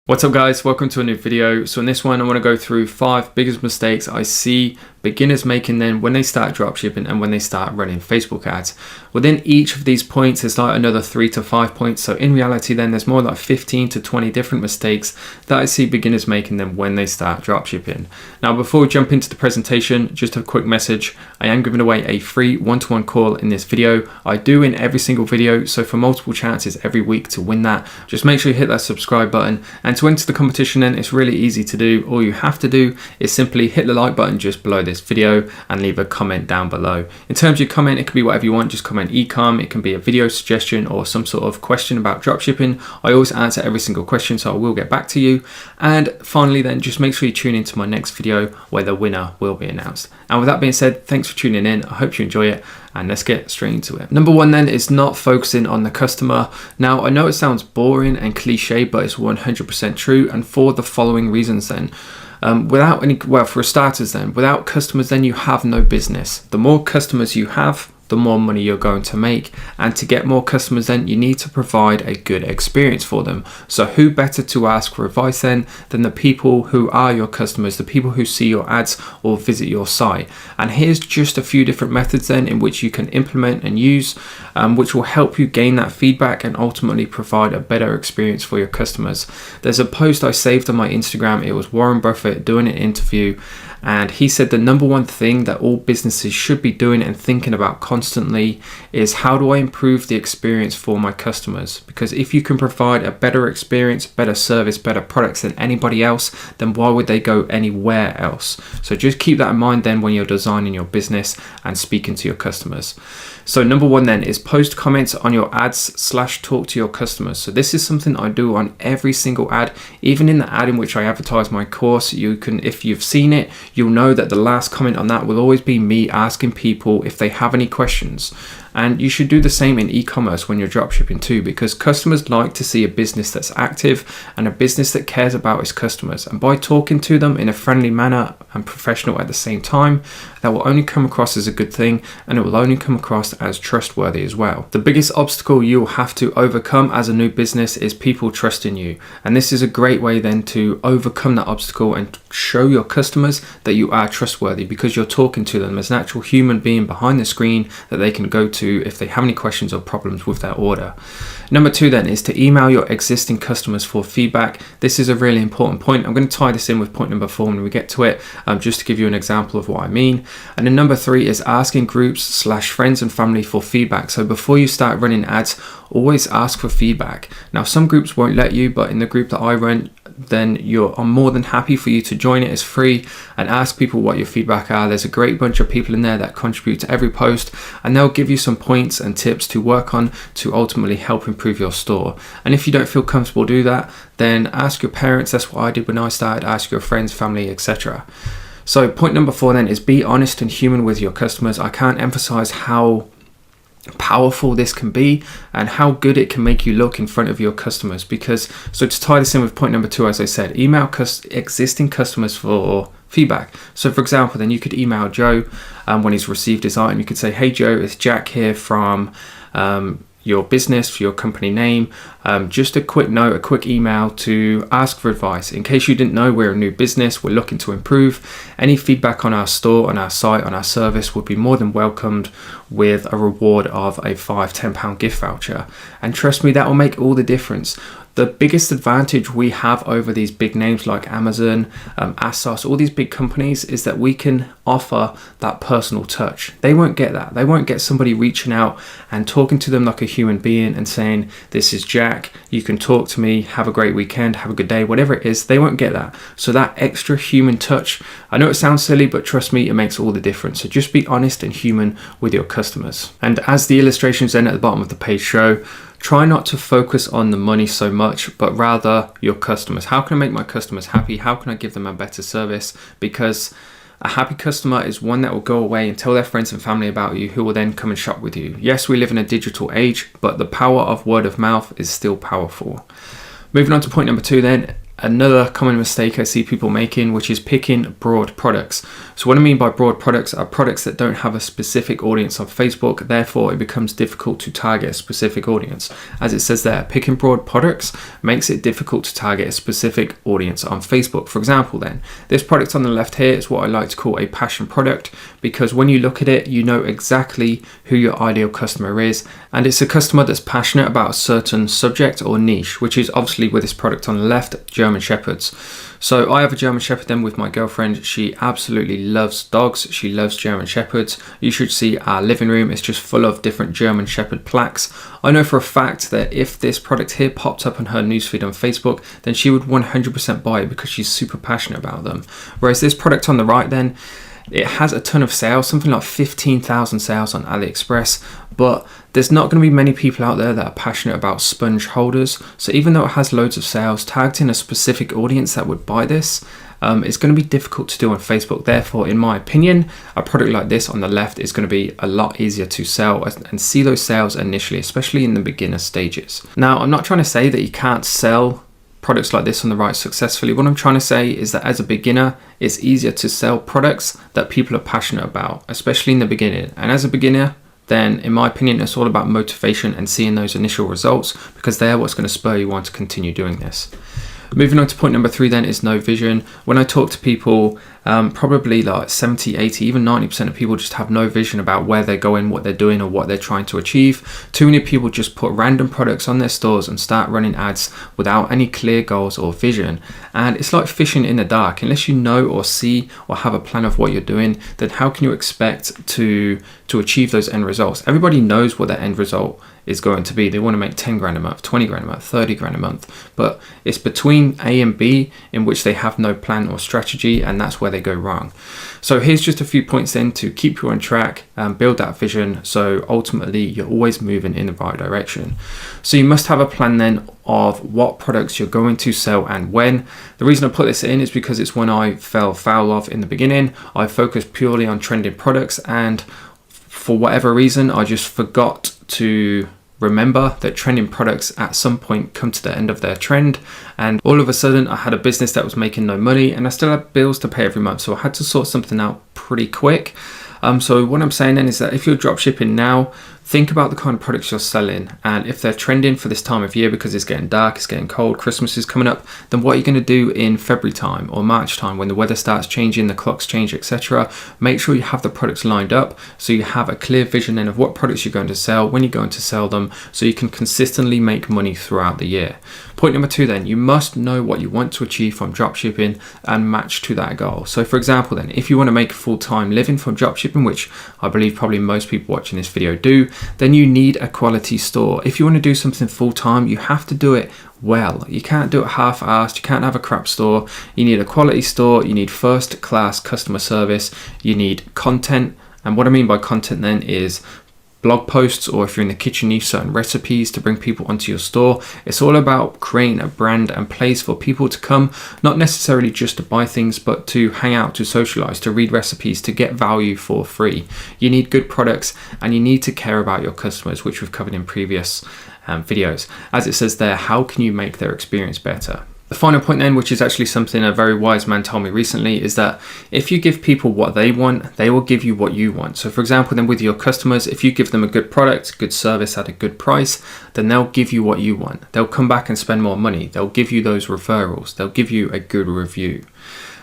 What's up guys, welcome to a new video. So in this one I want to go through 5 biggest mistakes I see beginners making then when they start dropshipping and when they start running Facebook ads. Within each of these points there's like another 3 to 5 points, so in reality then there's more like 15 to 20 different mistakes that I see beginners making then when they start dropshipping. Now before we jump into the presentation, just a quick message. I am giving away a free one-to-one call in this video. I do in every single video, so for multiple chances every week to win that, just make sure you hit that subscribe button. And to enter the competition then, it's really easy to do. All you have to do is simply hit the like button just below this video and leave a comment down below. In terms of your comment, it can be whatever you want. Just comment ecom, it can be a video suggestion or some sort of question about dropshipping. I always answer every single question, so I will get back to you. And finally then, just make sure you tune into my next video where the winner will be announced. And with that being said, thanks for tuning in. I hope you enjoy it, and let's get straight into it. Number one then is not focusing on the customer. Now I know it sounds boring and cliche, but it's 100% true, and for the following reasons then. For starters then, without customers then you have no business. The more customers you have, the more money you're going to make. And to get more customers then, you need to provide a good experience for them. So who better to ask for advice then than the people who are your customers, the people who see your ads or visit your site. And here's just a few different methods then in which you can implement and use, which will help you gain that feedback and ultimately provide a better experience for your customers. There's a post I saved on my Instagram. It was Warren Buffett doing an interview, and he said the number one thing that all businesses should be doing and thinking about constantly is, how do I improve the experience for my customers? Because if you can provide a better experience, better service, better products than anybody else, then why would they go anywhere else? So just keep that in mind then when you're designing your business and speaking to your customers. So number one then is post comments on your ads / talk to your customers. So this is something I do on every single ad. Even in the ad in which I advertise my course, you can, if you've seen it, you'll know that the last comment on that will always be me asking people if they have any questions. And you should do the same in e-commerce when you're dropshipping too, because customers like to see a business that's active and a business that cares about its customers. And by talking to them in a friendly manner and professional at the same time, that will only come across as a good thing, and it will only come across as trustworthy as well. The biggest obstacle you'll have to overcome as a new business is people trusting you. And this is a great way then to overcome that obstacle and show your customers that you are trustworthy, because you're talking to them as an actual human being behind the screen that they can go to if they have any questions or problems with their order. Number two then is to email your existing customers for feedback. This is a really important point. I'm going to tie this in with point number 4 when we get to it, just to give you an example of what I mean. And then number 3 is asking groups / friends and family for feedback. So before you start running ads, always ask for feedback. Now some groups won't let you, but in the group that I run, then I'm more than happy for you to join it. It's free, and ask people what your feedback are. There's a great bunch of people in there that contribute to every post, and they'll give you some points and tips to work on to ultimately help improve your store. And if you don't feel comfortable do that, then ask your parents. That's what I did when I started. Ask your friends, family, etc. So point number 4 then is be honest and human with your customers. I can't emphasize how powerful this can be and how good it can make you look in front of your customers. Because, so to tie this in with point number 2, as I said, email existing customers for feedback. So for example, then you could email Joe when he's received his item. You could say, hey Joe, it's Jack here from your business, for your company name, just a quick note, a quick email to ask for advice. In case you didn't know, we're a new business, we're looking to improve. Any feedback on our store, on our site, on our service would be more than welcomed, with a reward of a £5-10 gift voucher. And trust me, that will make all the difference. The biggest advantage we have over these big names like Amazon, ASOS, all these big companies, is that we can offer that personal touch. They won't get that. They won't get somebody reaching out and talking to them like a human being and saying, this is Jack, you can talk to me, have a great weekend, have a good day, whatever it is. They won't get that. So that extra human touch, I know it sounds silly, but trust me, it makes all the difference. So just be honest and human with your customers. And as the illustrations then at the bottom of the page show, try not to focus on the money so much, but rather your customers. How can I make my customers happy? How can I give them a better service? Because a happy customer is one that will go away and tell their friends and family about you, who will then come and shop with you. Yes, we live in a digital age, but the power of word of mouth is still powerful. Moving on to point number 2 then, another common mistake I see people making, which is picking broad products. So what I mean by broad products are products that don't have a specific audience on Facebook, therefore it becomes difficult to target a specific audience. As it says there, picking broad products makes it difficult to target a specific audience on Facebook. For example then, this product on the left here is what I like to call a passion product, because when you look at it, you know exactly who your ideal customer is, and it's a customer that's passionate about a certain subject or niche, which is obviously with this product on the left, German Shepherds. So I have a German Shepherd then with my girlfriend. She absolutely loves dogs. She loves German Shepherds. You should see our living room. It's just full of different German Shepherd plaques. I know for a fact that if this product here popped up on her newsfeed on Facebook, then she would 100% buy it because she's super passionate about them. Whereas this product on the right then, it has a ton of sales, something like 15,000 sales on AliExpress, but there's not going to be many people out there that are passionate about sponge holders. So even though it has loads of sales, targeting a specific audience that would buy this, it's going to be difficult to do on Facebook. Therefore, in my opinion, a product like this on the left is going to be a lot easier to sell and see those sales initially, especially in the beginner stages. Now, I'm not trying to say that you can't sell products like this on the right successfully. What I'm trying to say is that as a beginner, it's easier to sell products that people are passionate about, especially in the beginning. And as a beginner, then in my opinion, it's all about motivation and seeing those initial results, because they're what's going to spur you on to continue doing this. Moving on to point number 3 then is no vision. When I talk to people, probably like 70, 80, even 90% of people just have no vision about where they're going, what they're doing, or what they're trying to achieve. Too many people just put random products on their stores and start running ads without any clear goals or vision. And it's like fishing in the dark. Unless you know or see or have a plan of what you're doing, then how can you expect to achieve those end results? Everybody knows what their end result is going to be. They want to make 10 grand a month, 20 grand a month, 30 grand a month, but it's between A and B in which they have no plan or strategy, and that's where they go wrong. So here's just a few points then to keep you on track and build that vision, so ultimately you're always moving in the right direction. So you must have a plan then of what products you're going to sell and when. The reason I put this in is because it's one I fell foul of in the beginning. I focused purely on trending products, and for whatever reason I just forgot to remember that trending products at some point come to the end of their trend, and all of a sudden I had a business that was making no money and I still had bills to pay every month, so I had to sort something out pretty quick. So what I'm saying then is that if you're dropshipping now, think about the kind of products you're selling, and if they're trending for this time of year because it's getting dark, it's getting cold, Christmas is coming up, then what are you going to do in February time or March time when the weather starts changing, the clocks change, etc. Make sure you have the products lined up so you have a clear vision then of what products you're going to sell, when you're going to sell them, so you can consistently make money throughout the year. Point number 2 then, you must know what you want to achieve from dropshipping and match to that goal. So for example then, if you want to make a full-time living from dropshipping, which I believe probably most people watching this video do, then you need a quality store. If you want to do something full-time, you have to do it well. You can't do it half-assed, you can't have a crap store. You need a quality store, you need first-class customer service, you need content. And what I mean by content then is blog posts, or if you're in the kitchen, you certain recipes to bring people onto your store. It's all about creating a brand and place for people to come, not necessarily just to buy things, but to hang out, to socialize, to read recipes, to get value for free. You need good products and you need to care about your customers, which we've covered in previous videos. As it says there, how can you make their experience better? The final point then, which is actually something a very wise man told me recently, is that if you give people what they want, they will give you what you want. So for example, then with your customers, if you give them a good product, good service at a good price, then they'll give you what you want. They'll come back and spend more money. They'll give you those referrals. They'll give you a good review.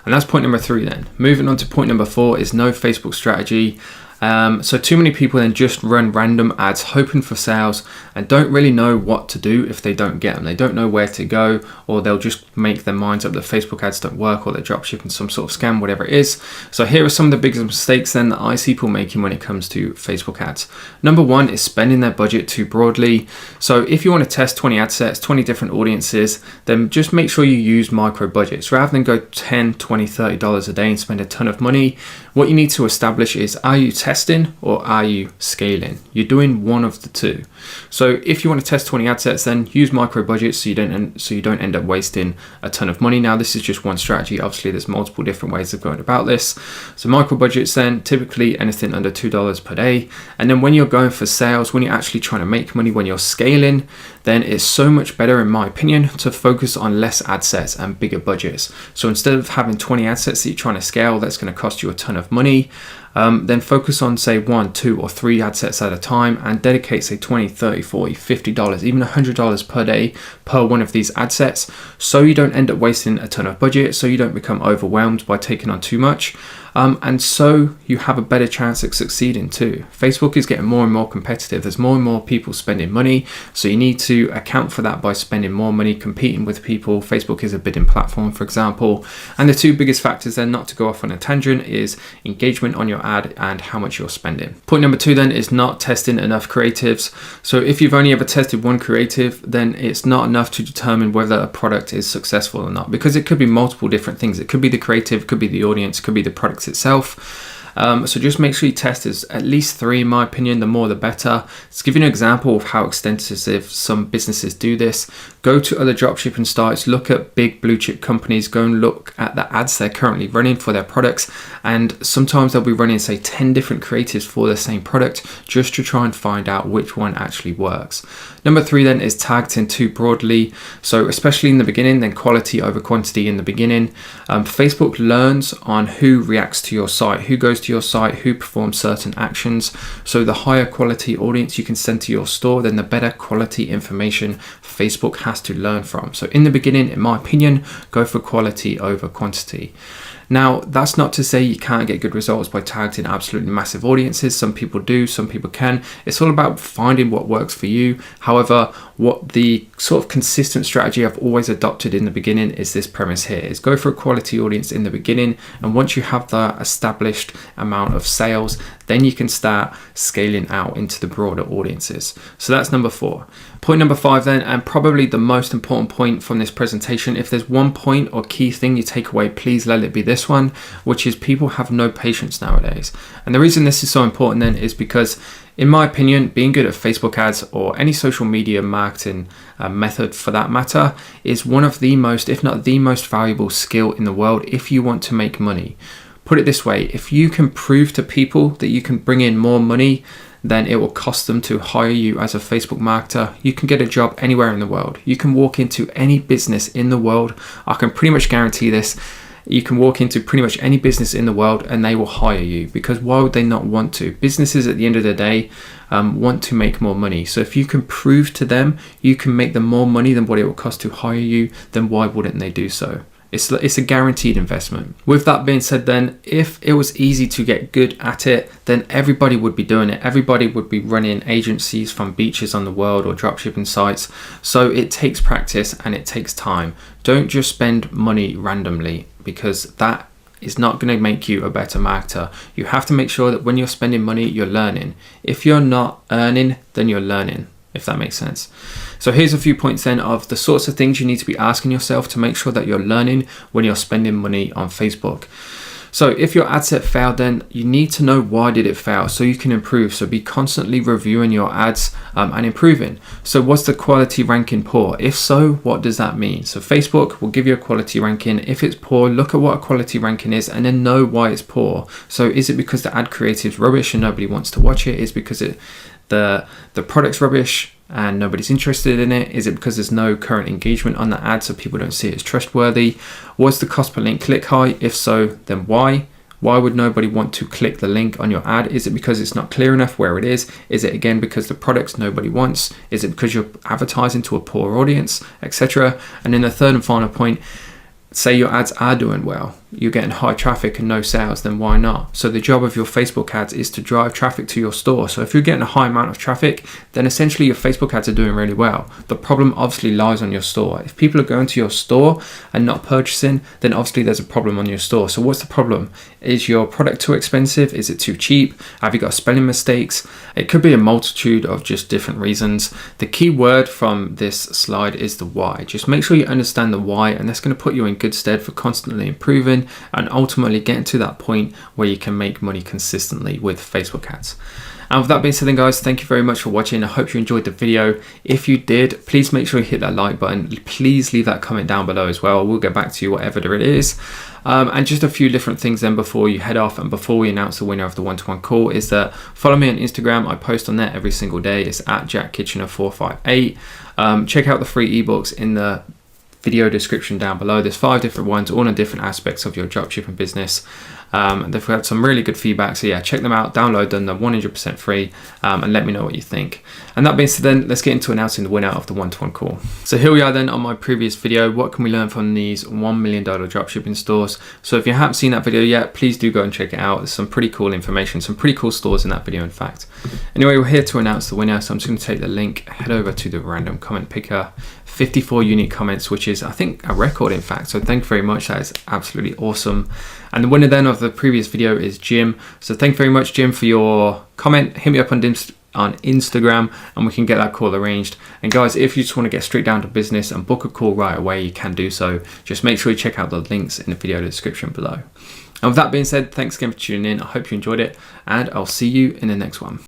And that's point number 3 then. Moving on to point number 4 is no Facebook strategy. So too many people then just run random ads hoping for sales and don't really know what to do if they don't get them. They don't know where to go, or they'll just make their minds up that Facebook ads don't work, or they're dropshipping some sort of scam, whatever it is. So here are some of the biggest mistakes then that I see people making when it comes to Facebook ads. Number 1 is spending their budget too broadly. So if you want to test 20 ad sets, 20 different audiences, then just make sure you use micro budgets. Rather than go $10, $20, $30 a day and spend a ton of money, what you need to establish is, are you testing testing or are you scaling? You're doing one of the two. So if you want to test 20 ad sets, then use micro budgets so you don't end up wasting a ton of money. Now, this is just one strategy. Obviously, there's multiple different ways of going about this. So micro budgets, then typically anything under $2 per day. And then when you're going for sales, when you're actually trying to make money, when you're scaling, then it's so much better, in my opinion, to focus on less ad sets and bigger budgets. So instead of having 20 ad sets that you're trying to scale, that's going to cost you a ton of money, then focus on say 1, 2, or 3 ad sets at a time and dedicate say $20, $30, $40, $50, even $100 per day per one of these ad sets, so you don't end up wasting a ton of budget, so you don't become overwhelmed by taking on too much. And so you have a better chance at succeeding too. Facebook is getting more and more competitive. There's more and more people spending money. So you need to account for that by spending more money, competing with people. Facebook is a bidding platform, for example. And the two biggest factors then, not to go off on a tangent, is engagement on your ad and how much you're spending. Point number 2 then is not testing enough creatives. So if you've only ever tested one creative, then it's not enough to determine whether a product is successful or not, because it could be multiple different things. It could be the creative, could be the audience, could be the product itself. So just make sure you test at least 3, in my opinion. The more the better. To give you an example of how extensive some businesses do this, go to other dropshipping sites, look at big blue chip companies, go and look at the ads they're currently running for their products, and sometimes they'll be running say 10 different creatives for the same product just to try and find out which one actually works. Number 3 then is targeting too broadly. So especially in the beginning, then quality over quantity in the beginning. Facebook learns on who reacts to your site, who goes to your site, who performs certain actions. So the higher quality audience you can send to your store, then the better quality information Facebook has to learn from. So in the beginning, in my opinion, go for quality over quantity. Now, that's not to say you can't get good results by targeting absolutely massive audiences. Some people do, some people can. It's all about finding what works for you. However, what the sort of consistent strategy I've always adopted in the beginning is this premise here, is go for a quality audience in the beginning. And once you have the established amount of sales, then you can start scaling out into the broader audiences. So that's number 4. Point number 5 then, and probably the most important point from this presentation, if there's one point or key thing you take away, please let it be this one, which is people have no patience nowadays. And the reason this is so important then is because, in my opinion, being good at Facebook ads or any social media marketing method for that matter is one of the most, if not the most valuable skill in the world if you want to make money. Put it this way, if you can prove to people that you can bring in more money than it will cost them to hire you as a Facebook marketer, you can get a job anywhere in the world. You can walk into any business in the world. I can pretty much guarantee this. You can walk into pretty much any business in the world and they will hire you, because why would they not want to? Businesses at the end of the day want to make more money. So if you can prove to them you can make them more money than what it will cost to hire you, then why wouldn't they do so? It's a guaranteed investment. With that being said then, if it was easy to get good at it, then everybody would be doing it. Everybody would be running agencies from beaches on the world or dropshipping sites. So it takes practice and it takes time. Don't just spend money randomly, because that is not going to make you a better marketer. You have to make sure that when you're spending money, you're learning. If you're not earning, then you're learning, if that makes sense. So here's a few points then of the sorts of things you need to be asking yourself to make sure that you're learning when you're spending money on Facebook. So if your ad set failed, then you need to know why did it fail so you can improve. So be constantly reviewing your ads and improving. So was the quality ranking poor? If so, what does that mean? So Facebook will give you a quality ranking. If it's poor, look at what a quality ranking is and then know why it's poor. So is it because the ad creative is rubbish and nobody wants to watch it? Is it because the product's rubbish and nobody's interested in it? Is it because there's no current engagement on the ad so people don't see it as trustworthy? Was the cost per link click high? If so, then why? Why would nobody want to click the link on your ad? Is it because it's not clear enough where it is? Is it again because the products nobody wants? Is it because you're advertising to a poor audience, etc.? And then the third and final point, say your ads are doing well, you're getting high traffic and no sales, then why not? So the job of your Facebook ads is to drive traffic to your store. So if you're getting a high amount of traffic, then essentially your Facebook ads are doing really well. The problem obviously lies on your store. If people are going to your store and not purchasing, then obviously there's a problem on your store. So what's the problem? Is your product too expensive? Is it too cheap? Have you got spelling mistakes? It could be a multitude of just different reasons. The key word from this slide is the why. Just make sure you understand the why, and that's going to put you in good stead for constantly improving dropshipping and ultimately getting to that point where you can make money consistently with Facebook ads. And with that being said then guys, thank you very much for watching. I hope you enjoyed the video. If you did, please make sure you hit that like button. Please leave that comment down below as well. We'll get back to you whatever it is. And just a few different things then before you head off and before we announce the winner of the one-to-one call is that follow me on Instagram. I post on there every single day. It's at JackKitchener458. Check out the free ebooks in the video description down below. There's 5 different ones, all on different aspects of your dropshipping business. They've had some really good feedback, so yeah, check them out, download them, they're 100% free, and let me know what you think. And that being said then, let's get into announcing the winner of the one-to-one call. So here we are then on my previous video. What can we learn from these $1 million dropshipping stores? So if you haven't seen that video yet, please do go and check it out. There's some pretty cool information, some pretty cool stores in that video in fact. Anyway, we're here to announce the winner, so I'm just going to take the link, head over to the random comment picker. 54 unique comments, which is I think a record in fact, so thank you very much, that is absolutely awesome. And the winner then of the previous video is Jim, so thank you very much Jim for your comment. Hit me up on Instagram and we can get that call arranged. And guys, if you just want to get straight down to business and book a call right away, you can do so. Just make sure you check out the links in the video description below. And with that being said, thanks again for tuning in. I hope you enjoyed it and I'll see you in the next one.